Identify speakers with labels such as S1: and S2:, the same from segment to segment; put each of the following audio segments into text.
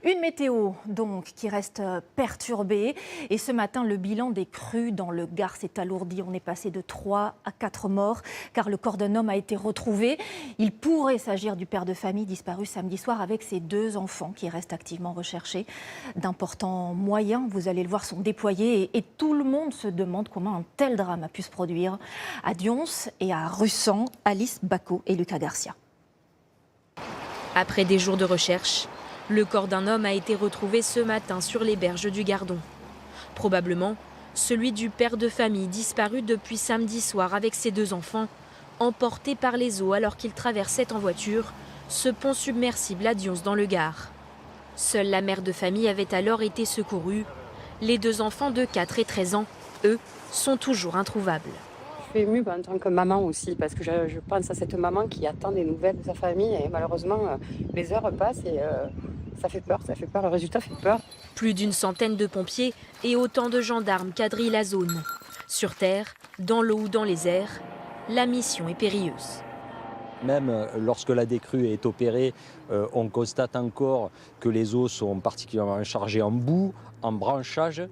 S1: Une météo donc qui reste perturbée et ce matin le bilan des crues dans le Gard s'est alourdi. On est passé de 3 à 4 morts car le corps d'un homme a été retrouvé. Il pourrait s'agir du père de famille disparu samedi soir avec ses 2 enfants qui restent activement recherchés. D'importants moyens, vous allez le voir, sont déployés et tout le monde se demande comment un tel drame a pu se produire. À Dions et à Russan, Alice Bacot et Lucas Garcia.
S2: Après des jours de recherche, le corps d'un homme a été retrouvé ce matin sur les berges du Gardon. Probablement celui du père de famille disparu depuis samedi soir avec ses 2 enfants, emporté par les eaux alors qu'il traversait en voiture ce pont submersible à Dions dans le Gard. Seule la mère de famille avait alors été secourue. Les 2 enfants de 4 et 13 ans, eux, sont toujours introuvables.
S3: Je suis émue en tant que maman aussi, parce que je pense à cette maman qui attend des nouvelles de sa famille et malheureusement les heures passent et ça fait peur, le résultat fait peur.
S2: Plus d'une centaine de pompiers et autant de gendarmes quadrillent la zone. Sur terre, dans l'eau ou dans les airs, la mission est périlleuse.
S4: Même lorsque la décrue est opérée, on constate encore que les eaux sont particulièrement chargées en boue, en branchage.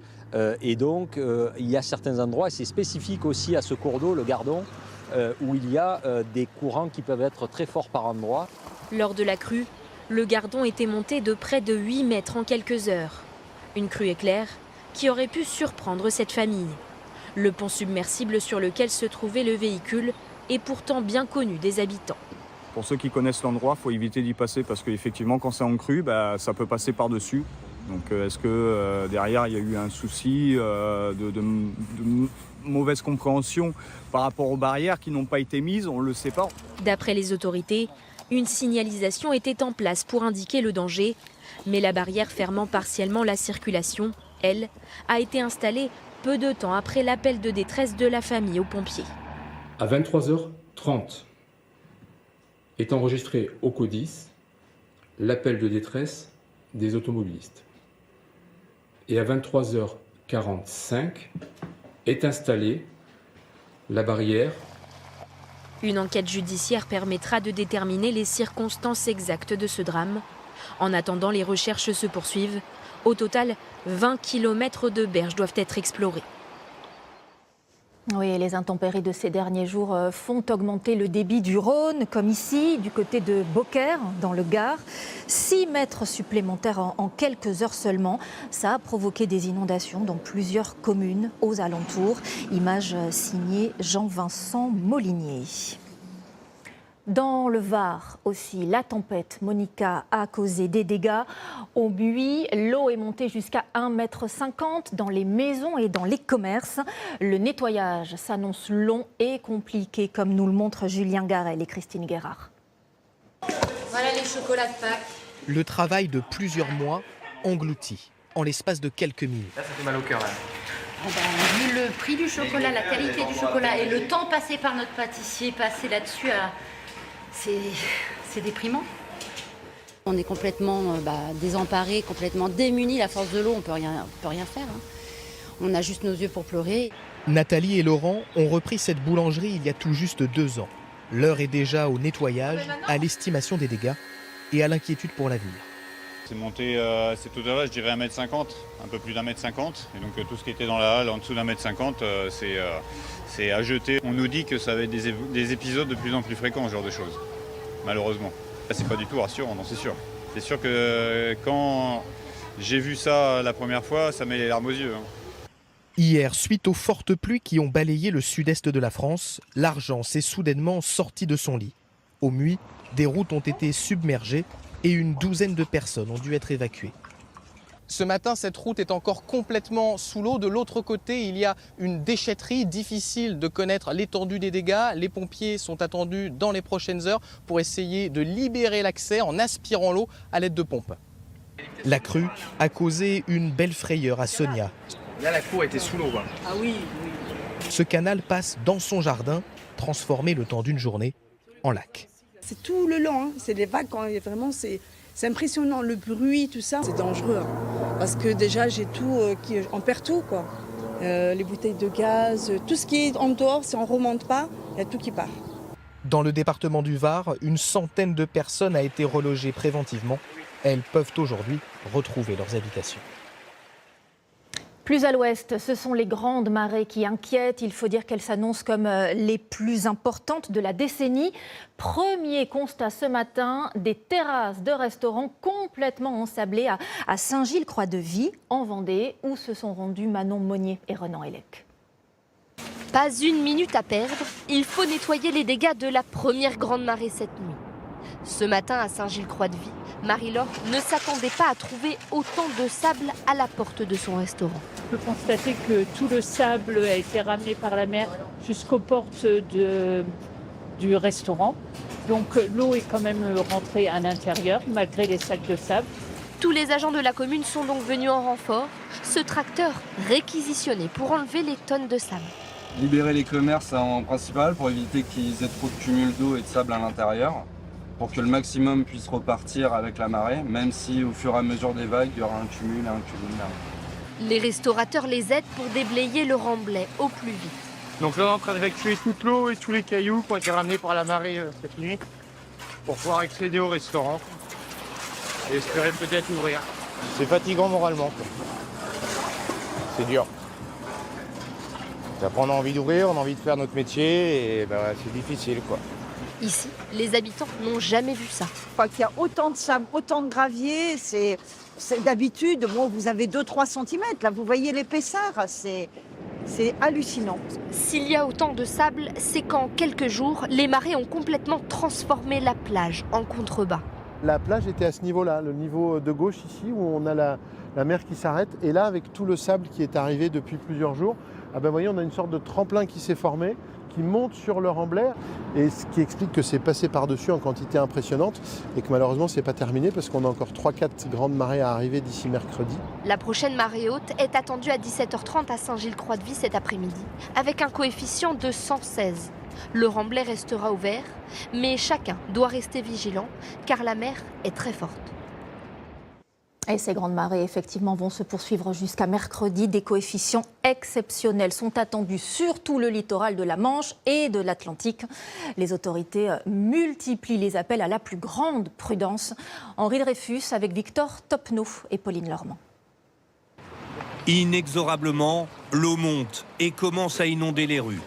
S4: Et donc, il y a certains endroits, et c'est spécifique aussi à ce cours d'eau, le Gardon, où il y a des courants qui peuvent être très forts par endroits.
S2: Lors de la crue, le Gardon était monté de près de 8 mètres en quelques heures. Une crue éclair qui aurait pu surprendre cette famille. Le pont submersible sur lequel se trouvait le véhicule est pourtant bien connu des habitants.
S5: Pour ceux qui connaissent l'endroit, il faut éviter d'y passer parce qu'effectivement, quand c'est en crue, ça peut passer par-dessus. Donc est-ce que derrière, il y a eu un souci de mauvaise compréhension par rapport aux barrières qui n'ont pas été mises? On ne le sait pas.
S2: D'après les autorités, une signalisation était en place pour indiquer le danger. Mais la barrière fermant partiellement la circulation, elle, a été installée peu de temps après l'appel de détresse de la famille aux pompiers.
S6: À 23h30 est enregistré au CODIS l'appel de détresse des automobilistes. Et à 23h45 est installée la barrière.
S2: Une enquête judiciaire permettra de déterminer les circonstances exactes de ce drame. En attendant, les recherches se poursuivent. Au total, 20 km de berges doivent être explorés.
S1: Oui, les intempéries de ces derniers jours font augmenter le débit du Rhône, comme ici, du côté de Beaucaire, dans le Gard. 6 mètres supplémentaires en quelques heures seulement. Ça a provoqué des inondations dans plusieurs communes aux alentours. Image signée Jean-Vincent Molinier. Dans le Var aussi, la tempête Monica a causé des dégâts. Au Buis, l'eau est montée jusqu'à 1,50 m dans les maisons et dans les commerces. Le nettoyage s'annonce long et compliqué, comme nous le montrent Julien Garel et Christine Guérard.
S7: Voilà les chocolats de Pâques.
S8: Le travail de plusieurs mois englouti en l'espace de quelques minutes.
S9: Là, ça fait mal au cœur.
S7: Vu le prix du chocolat, la qualité du chocolat et le temps passé par notre pâtissier, passé là-dessus, c'est déprimant. On est complètement désemparés, complètement démunis. La force de l'eau, on peut rien faire. On a juste nos yeux pour pleurer.
S8: Nathalie et Laurent ont repris cette boulangerie il y a tout juste 2 ans. L'heure est déjà au nettoyage, à l'estimation des dégâts et à l'inquiétude pour l'avenir.
S10: C'est monté, c'est tout à l'heure, je dirais 1,50 m, un peu plus d'1,50 m. Et donc tout ce qui était dans la halle en dessous d'1,50 m, c'est à jeter. On nous dit que ça va être des épisodes de plus en plus fréquents, ce genre de choses, malheureusement. C'est pas du tout rassurant, non, c'est sûr. C'est sûr que quand j'ai vu ça la première fois, ça met les larmes aux yeux.
S8: Hier, suite aux fortes pluies qui ont balayé le sud-est de la France, l'Argent s'est soudainement sorti de son lit. Au Muy, des routes ont été submergées et une douzaine de personnes ont dû être évacuées. Ce matin, cette route est encore complètement sous l'eau. De l'autre côté, il y a une déchetterie. Difficile de connaître l'étendue des dégâts. Les pompiers sont attendus dans les prochaines heures pour essayer de libérer l'accès en aspirant l'eau à l'aide de pompes. La crue a causé une belle frayeur à Sonia.
S9: Là, la cour était sous l'eau.
S7: Ah oui.
S8: Ce canal passe dans son jardin, transformé le temps d'une journée en lac.
S11: C'est tout le long, c'est les vagues, vraiment c'est impressionnant, le bruit, tout ça, c'est dangereux. Parce que déjà, j'ai tout, on perd tout, quoi. Les bouteilles de gaz, tout ce qui est en dehors, si on ne remonte pas, il y a tout qui part.
S8: Dans le département du Var, une centaine de personnes a été relogées préventivement. elles peuvent aujourd'hui retrouver leurs habitations.
S1: Plus à l'ouest, ce sont les grandes marées qui inquiètent. Il faut dire qu'elles s'annoncent comme les plus importantes de la décennie. Premier constat ce matin, des terrasses de restaurants complètement ensablées à Saint-Gilles-Croix-de-Vie, en Vendée, où se sont rendus Manon Monnier et Renan Hellec.
S12: Pas une minute à perdre, il faut nettoyer les dégâts de la première grande marée cette nuit. Ce matin à Saint-Gilles-Croix-de-Vie, Marie-Laure ne s'attendait pas à trouver autant de sable à la porte de son restaurant.
S13: On peut constater que tout le sable a été ramené par la mer jusqu'aux portes du restaurant. Donc l'eau est quand même rentrée à l'intérieur malgré les sacs de sable.
S12: Tous les agents de la commune sont donc venus en renfort. Ce tracteur réquisitionné pour enlever les tonnes de sable.
S14: Libérer les commerces en principal pour éviter qu'ils aient trop de cumul d'eau et de sable à l'intérieur, pour que le maximum puisse repartir avec la marée, même si au fur et à mesure des vagues, il y aura un cumul et un cumul.
S12: Les restaurateurs les aident pour déblayer le remblai au plus vite.
S9: Donc là, on est en train de récupérer toute l'eau et tous les cailloux qui ont été ramenés par la marée cette nuit pour pouvoir accéder au restaurant et espérer peut-être ouvrir. C'est fatigant moralement, quoi. C'est dur. Après, on a envie d'ouvrir, on a envie de faire notre métier et c'est difficile, quoi.
S12: Ici, les habitants n'ont jamais vu ça.
S15: Qu'il y a autant de sable, autant de gravier, c'est d'habitude, bon, vous avez 2-3 cm, là, vous voyez l'épaisseur, c'est hallucinant.
S12: S'il y a autant de sable, c'est qu'en quelques jours, les marées ont complètement transformé la plage en contrebas.
S16: La plage était à ce niveau-là, le niveau de gauche ici, où on a la mer qui s'arrête. Et là, avec tout le sable qui est arrivé depuis plusieurs jours, vous voyez, on a une sorte de tremplin qui s'est formé, qui monte sur le remblai, et ce qui explique que c'est passé par-dessus en quantité impressionnante, et que malheureusement, c'est pas terminé, parce qu'on a encore 3-4 grandes marées à arriver d'ici mercredi.
S12: La prochaine marée haute est attendue à 17h30 à Saint-Gilles-Croix-de-Vie cet après-midi, avec un coefficient de 116. Le remblai restera ouvert, mais chacun doit rester vigilant, car la mer est très forte.
S1: Et ces grandes marées, effectivement, vont se poursuivre jusqu'à mercredi. Des coefficients exceptionnels sont attendus sur tout le littoral de la Manche et de l'Atlantique. Les autorités multiplient les appels à la plus grande prudence. Henri Dreyfus avec Victor Topneau et Pauline Lormand.
S17: Inexorablement, l'eau monte et commence à inonder les rues.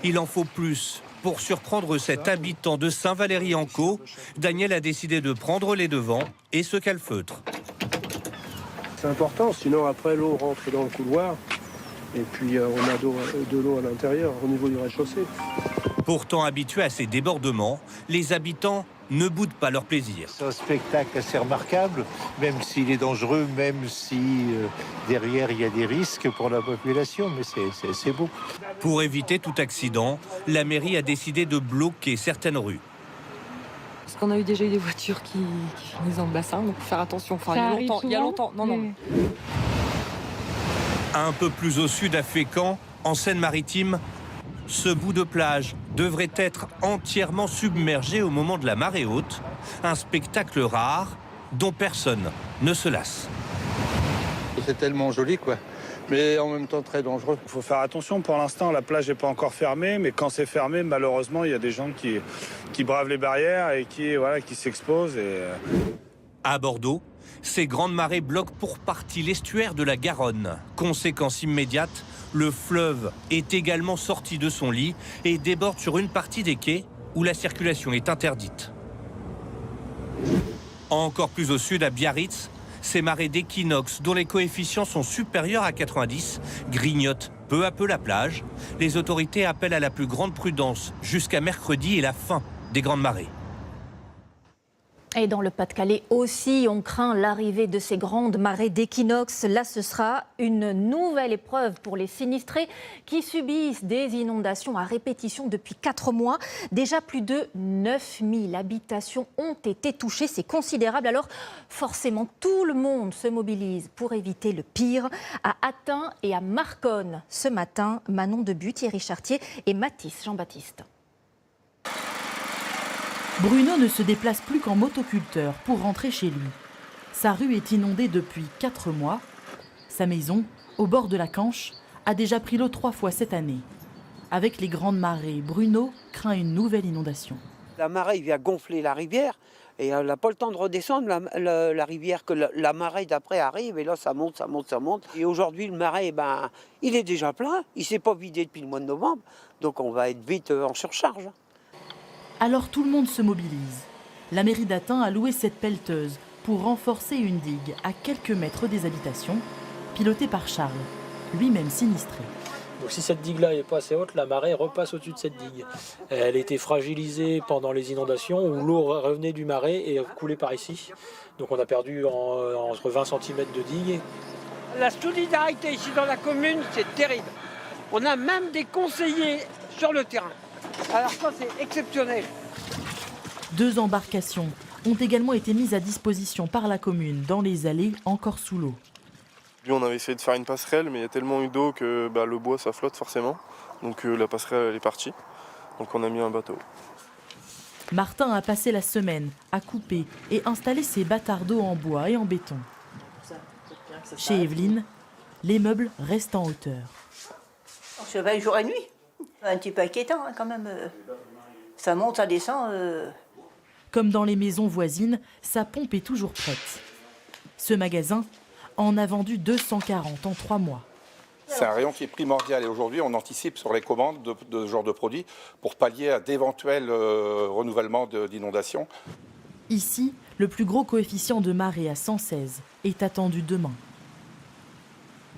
S17: Il en faut plus. Pour surprendre cet habitant de Saint-Valery-en-Caux, Daniel a décidé de prendre les devants et se calfeutre.
S18: C'est important, sinon après l'eau rentre dans le couloir et puis on a de l'eau à l'intérieur au niveau du rez-de-chaussée.
S17: Pourtant habitués à ces débordements, les habitants ne boudent pas leur plaisir.
S19: C'est un spectacle assez remarquable, même s'il est dangereux, même si derrière il y a des risques pour la population, mais c'est beau.
S17: Pour éviter tout accident, la mairie a décidé de bloquer certaines rues.
S20: Parce qu'on a déjà eu des voitures qui finissent dans le bassin, donc faut faire attention. Enfin, il y a longtemps. Non.
S17: Un peu plus au sud, à Fécamp, en Seine-Maritime, ce bout de plage devrait être entièrement submergé au moment de la marée haute. Un spectacle rare dont personne ne se lasse.
S18: C'est tellement joli, quoi. Mais en même temps très dangereux.
S5: Il faut faire attention, pour l'instant la plage n'est pas encore fermée, mais quand c'est fermé, malheureusement, il y a des gens qui bravent les barrières et qui s'exposent.
S17: À Bordeaux, ces grandes marées bloquent pour partie l'estuaire de la Garonne. Conséquence immédiate, le fleuve est également sorti de son lit et déborde sur une partie des quais où la circulation est interdite. Encore plus au sud, à Biarritz, ces marées d'équinoxe, dont les coefficients sont supérieurs à 90, grignotent peu à peu la plage. Les autorités appellent à la plus grande prudence jusqu'à mercredi et la fin des grandes marées.
S1: Et dans le Pas-de-Calais aussi, on craint l'arrivée de ces grandes marées d'équinoxe. Là, ce sera une nouvelle épreuve pour les sinistrés qui subissent des inondations à répétition depuis 4 mois. Déjà, plus de 9000 habitations ont été touchées. C'est considérable. Alors, forcément, tout le monde se mobilise pour éviter le pire. À Atten et à Marconne, ce matin, Manon Debuc, Thierry Chartier et Mathis Jean-Baptiste.
S21: Bruno ne se déplace plus qu'en motoculteur pour rentrer chez lui. Sa rue est inondée depuis 4 mois. Sa maison, au bord de la Canche, a déjà pris l'eau 3 fois cette année. Avec les grandes marées, Bruno craint une nouvelle inondation.
S22: La marée vient gonfler la rivière,
S3: Et elle n'a pas le temps de redescendre, la rivière, que la marée d'après arrive, et là ça monte, ça monte, ça monte. Et aujourd'hui, le marais, il est déjà plein, il ne s'est pas vidé depuis le mois de novembre, donc on va être vite en surcharge.
S21: Alors tout le monde se mobilise. La mairie d'Atten a loué cette pelleteuse pour renforcer une digue à quelques mètres des habitations, pilotée par Charles, lui-même sinistré.
S22: Donc si cette digue-là n'est pas assez haute, la marée repasse au-dessus de cette digue. Elle était fragilisée pendant les inondations où l'eau revenait du marais et coulait par ici. Donc on a perdu entre 20 cm de digue.
S23: La solidarité ici dans la commune, c'est terrible. On a même des conseillers sur le terrain. Alors ça, c'est exceptionnel.
S21: 2 embarcations ont également été mises à disposition par la commune dans les allées encore sous l'eau.
S24: Lui, on avait essayé de faire une passerelle, mais il y a tellement eu d'eau que le bois, ça flotte forcément. Donc la passerelle, elle est partie. Donc on a mis un bateau.
S21: Martin a passé la semaine à couper et installer ses bâtards d'eau en bois et en béton. Chez Evelyne, les meubles restent en hauteur.
S25: C'est 20 jours et nuit. Un petit peu inquiétant quand même. Ça monte, ça descend.
S21: Comme dans les maisons voisines, sa pompe est toujours prête. Ce magasin en a vendu 240 en 3 mois.
S26: C'est un rayon qui est primordial et aujourd'hui on anticipe sur les commandes de ce genre de produits pour pallier à d'éventuels renouvellements d'inondations.
S21: Ici, le plus gros coefficient de marée à 116 est attendu demain.